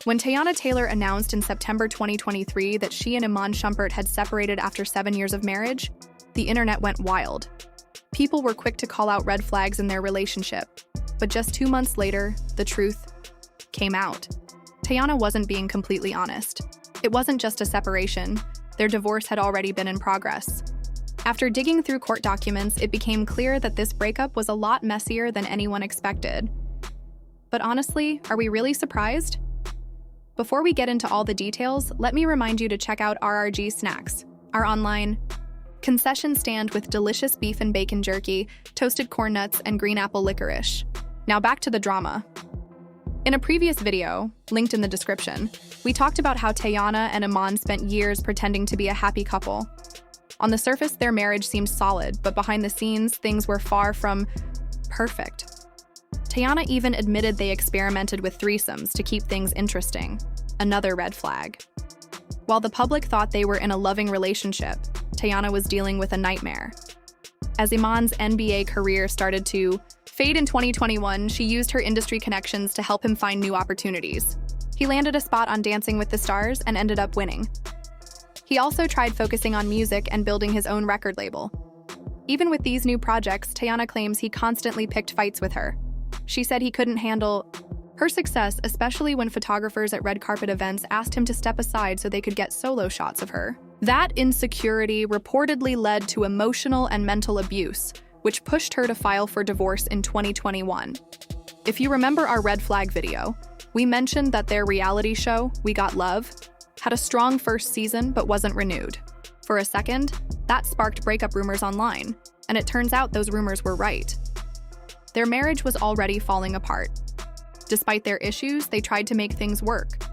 When Teyana Taylor announced in September 2023 that she and Iman Shumpert had separated after 7 years of marriage, the internet went wild. People were quick to call out red flags in their relationship, but just 2 months later, the truth came out. Teyana wasn't being completely honest. It wasn't just a separation. Their divorce had already been in progress. After digging through court documents, it became clear that this breakup was a lot messier than anyone expected. But honestly, are we really surprised? Before we get into all the details, let me remind you to check out RRG Snacks, our online concession stand with delicious beef and bacon jerky, toasted corn nuts, and green apple licorice. Now back to the drama. In a previous video, linked in the description, we talked about how Teyana and Iman spent years pretending to be a happy couple. On the surface, their marriage seemed solid, but behind the scenes, things were far from perfect. Teyana even admitted they experimented with threesomes to keep things interesting. Another red flag. While the public thought they were in a loving relationship, Teyana was dealing with a nightmare. As Iman's NBA career started to fade in 2021, she used her industry connections to help him find new opportunities. He landed a spot on Dancing with the Stars and ended up winning. He also tried focusing on music and building his own record label. Even with these new projects, Teyana claims he constantly picked fights with her. She said he couldn't handle her success, especially when photographers at red carpet events asked him to step aside so they could get solo shots of her. That insecurity reportedly led to emotional and mental abuse, which pushed her to file for divorce in 2021. If you remember our red flag video, we mentioned that their reality show, We Got Love, had a strong first season but wasn't renewed. For a second, that sparked breakup rumors online, and it turns out those rumors were right. Their marriage was already falling apart. Despite their issues, they tried to make things work.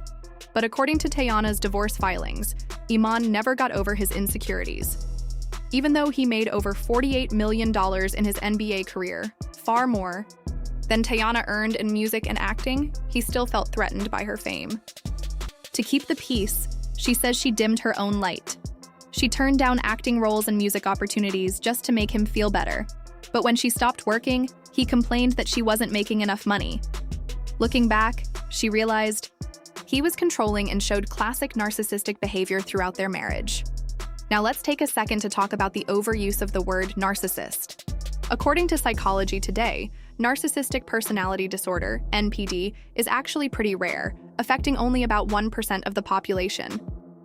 But according to Teyana's divorce filings, Iman never got over his insecurities. Even though he made over $48 million in his NBA career, far more than Teyana earned in music and acting, he still felt threatened by her fame. To keep the peace, she says she dimmed her own light. She turned down acting roles and music opportunities just to make him feel better. But when she stopped working, he complained that she wasn't making enough money. Looking back, she realized he was controlling and showed classic narcissistic behavior throughout their marriage. Now let's take a second to talk about the overuse of the word narcissist. According to Psychology Today, narcissistic personality disorder, NPD, is actually pretty rare, affecting only about 1% of the population.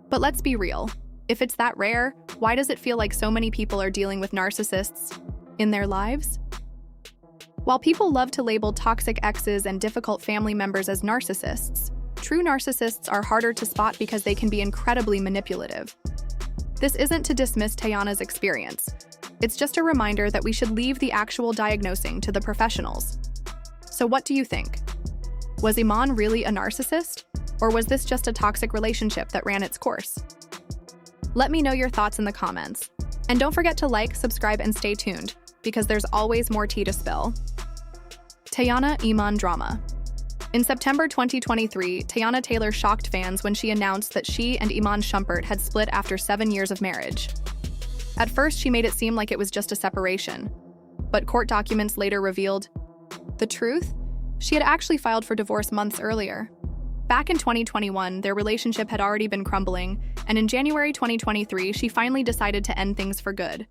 But let's be real. If it's that rare, why does it feel like so many people are dealing with narcissists in their lives? While people love to label toxic exes and difficult family members as narcissists, true narcissists are harder to spot because they can be incredibly manipulative. This isn't to dismiss Teyana's experience. It's just a reminder that we should leave the actual diagnosing to the professionals. So what do you think? Was Iman really a narcissist? Or was this just a toxic relationship that ran its course? Let me know your thoughts in the comments. And don't forget to like, subscribe, and stay tuned, because there's always more tea to spill. Teyana-Iman drama. In September 2023, Teyana Taylor shocked fans when she announced that she and Iman Shumpert had split after 7 years of marriage. At first, she made it seem like it was just a separation, but court documents later revealed the truth. She had actually filed for divorce months earlier. Back in 2021, their relationship had already been crumbling, and in January 2023, she finally decided to end things for good.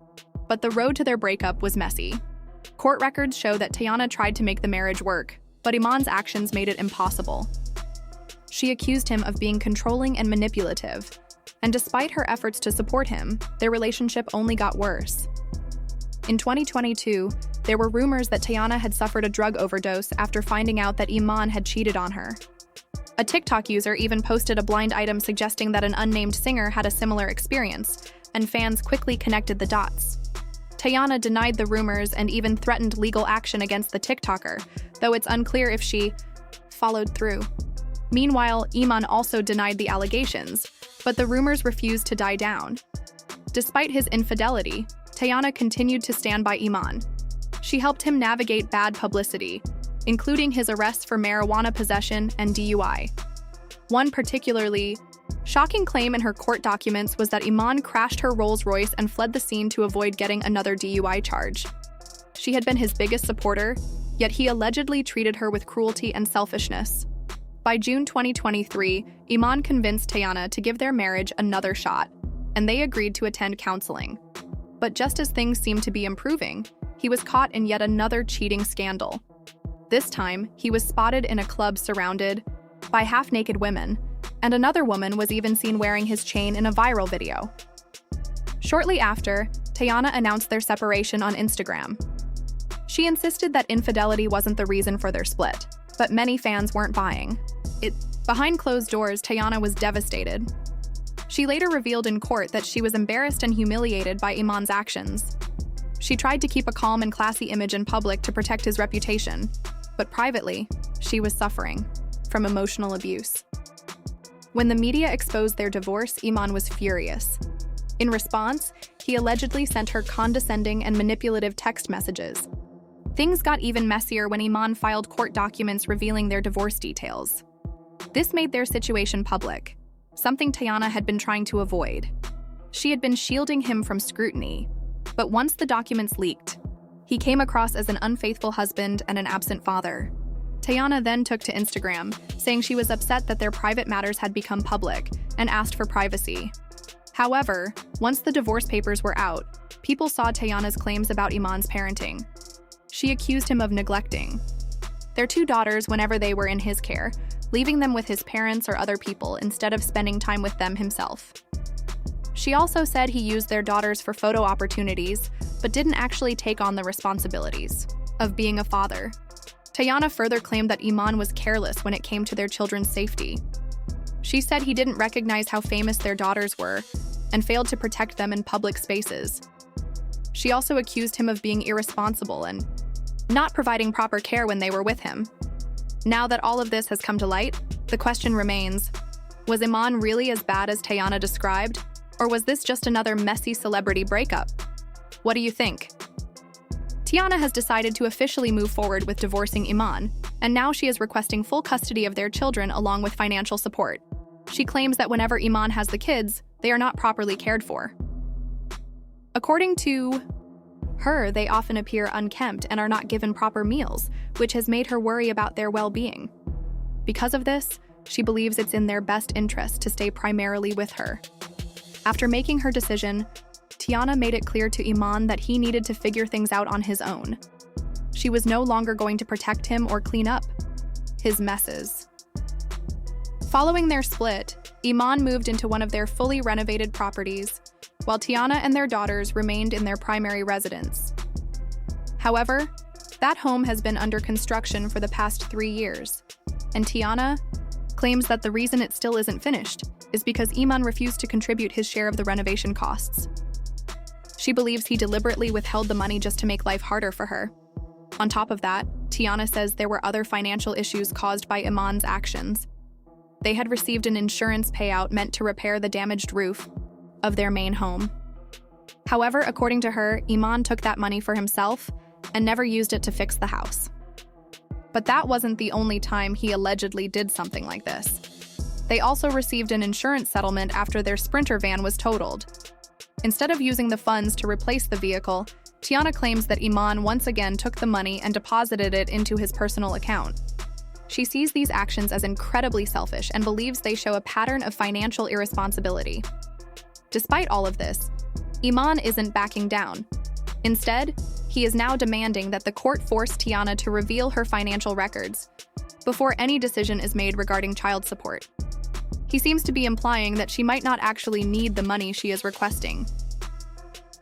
But the road to their breakup was messy. Court records show that Teyana tried to make the marriage work, but Iman's actions made it impossible. She accused him of being controlling and manipulative, and despite her efforts to support him, their relationship only got worse. In 2022, there were rumors that Teyana had suffered a drug overdose after finding out that Iman had cheated on her. A TikTok user even posted a blind item suggesting that an unnamed singer had a similar experience, and fans quickly connected the dots. Teyana denied the rumors and even threatened legal action against the TikToker, though it's unclear if she followed through. Meanwhile, Iman also denied the allegations, but the rumors refused to die down. Despite his infidelity, Teyana continued to stand by Iman. She helped him navigate bad publicity, including his arrests for marijuana possession and DUI. One particularly shocking claim in her court documents was that Iman crashed her Rolls-Royce and fled the scene to avoid getting another DUI charge. She had been his biggest supporter, yet he allegedly treated her with cruelty and selfishness. By June 2023, Iman convinced Teyana to give their marriage another shot, and they agreed to attend counseling. But just as things seemed to be improving, he was caught in yet another cheating scandal. This time, he was spotted in a club surrounded by half-naked women, and another woman was even seen wearing his chain in a viral video. Shortly after, Teyana announced their separation on Instagram. She insisted that infidelity wasn't the reason for their split, but many fans weren't buying it. Behind closed doors, Teyana was devastated. She later revealed in court that she was embarrassed and humiliated by Iman's actions. She tried to keep a calm and classy image in public to protect his reputation, but privately, she was suffering from emotional abuse. When the media exposed their divorce, Iman was furious. In response, he allegedly sent her condescending and manipulative text messages. Things got even messier when Iman filed court documents revealing their divorce details. This made their situation public, something Teyana had been trying to avoid. She had been shielding him from scrutiny, but once the documents leaked, he came across as an unfaithful husband and an absent father. Teyana then took to Instagram, saying she was upset that their private matters had become public and asked for privacy. However, once the divorce papers were out, people saw Teyana's claims about Iman's parenting. She accused him of neglecting their two daughters whenever they were in his care, leaving them with his parents or other people instead of spending time with them himself. She also said he used their daughters for photo opportunities, but didn't actually take on the responsibilities of being a father. Teyana further claimed that Iman was careless when it came to their children's safety. She said he didn't recognize how famous their daughters were and failed to protect them in public spaces. She also accused him of being irresponsible and not providing proper care when they were with him. Now that all of this has come to light, the question remains, was Iman really as bad as Teyana described, or was this just another messy celebrity breakup? What do you think? Teyana has decided to officially move forward with divorcing Iman, and now she is requesting full custody of their children along with financial support. She claims that whenever Iman has the kids, they are not properly cared for. According to her, they often appear unkempt and are not given proper meals, which has made her worry about their well-being. Because of this, she believes it's in their best interest to stay primarily with her. After making her decision, Teyana made it clear to Iman that he needed to figure things out on his own. She was no longer going to protect him or clean up his messes. Following their split, Iman moved into one of their fully renovated properties, while Teyana and their daughters remained in their primary residence. However, that home has been under construction for the past 3 years, and Teyana claims that the reason it still isn't finished is because Iman refused to contribute his share of the renovation costs. She believes he deliberately withheld the money just to make life harder for her. On top of that, Teyana says there were other financial issues caused by Iman's actions. They had received an insurance payout meant to repair the damaged roof of their main home. However, according to her, Iman took that money for himself and never used it to fix the house. But that wasn't the only time he allegedly did something like this. They also received an insurance settlement after their Sprinter van was totaled. Instead of using the funds to replace the vehicle, Teyana claims that Iman once again took the money and deposited it into his personal account. She sees these actions as incredibly selfish and believes they show a pattern of financial irresponsibility. Despite all of this, Iman isn't backing down. Instead, he is now demanding that the court force Teyana to reveal her financial records before any decision is made regarding child support. He seems to be implying that she might not actually need the money she is requesting.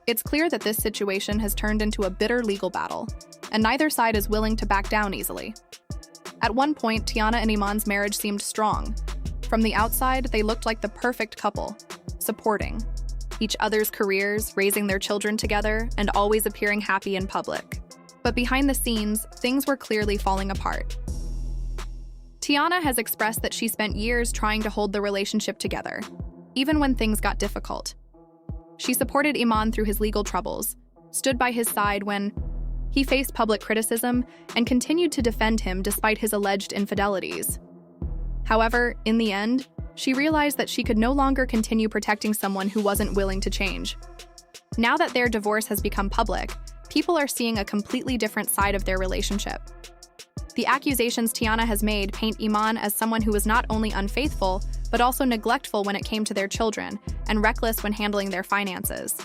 It's clear that this situation has turned into a bitter legal battle, and neither side is willing to back down easily. At one point, Teyana and Iman's marriage seemed strong. From the outside, they looked like the perfect couple, supporting each other's careers, raising their children together, and always appearing happy in public. But behind the scenes, things were clearly falling apart. Teyana has expressed that she spent years trying to hold the relationship together, even when things got difficult. She supported Iman through his legal troubles, stood by his side when he faced public criticism, and continued to defend him despite his alleged infidelities. However, in the end, she realized that she could no longer continue protecting someone who wasn't willing to change. Now that their divorce has become public, people are seeing a completely different side of their relationship. The accusations Teyana has made paint Iman as someone who was not only unfaithful, but also neglectful when it came to their children, and reckless when handling their finances.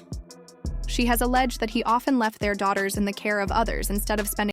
She has alleged that he often left their daughters in the care of others instead of spending